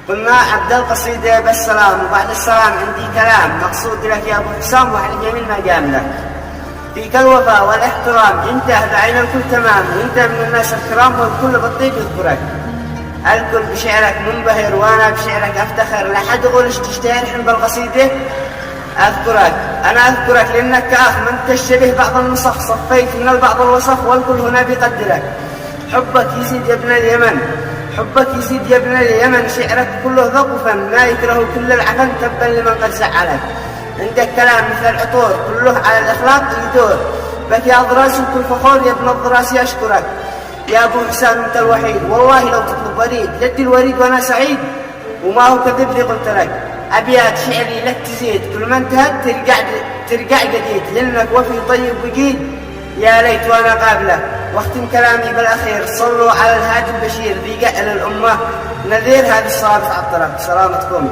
قلنا أبدأ القصيدة بالسلام، وبعد السلام عندي كلام مقصود لك يا أبو حسام وعلى جميل مقام لك. فيك الوفاء والاحترام، أنت بعين الكل تمام، وأنت من الناس الكرام والكل بالطيب يذكرك. الكل بشعرك منبهر وأنا بشعرك أفتخر، لا حد يقولش تشتهر الحين بالقصيدة أذكرك. أنا أذكرك لأنك كأخ من تشتبه بعض النصف، صفيت من البعض الوصف والكل هنا بيقدرك. حبك يزيد يا ابن اليمن، حبك يزيد يا ابن اليمن، شعرك كله ذوق وفن، لا يكره كل العفن تبا لمن قد زعلك. عندك كلام مثل العطور كله على الأخلاق يدور، بك يا ضراس وكل فخور يا ابن الضراس أشكرك. يا أبو حسام أنت الوحيد، والله لو تطلب وريد جدي الوريد وأنا سعيد، وما هو كذب لي قلت لك. أبيات شعري لك تزيد، كل ما انتهت ترجع جديد، لأنك وفي طيب وجيد، يا ليت وأنا قابلك. واختم كلامي بالأخير، صلوا على الهادي البشير ذي قائل الأمة نذير، هذه الصلاة على الطرف. سلامتكم.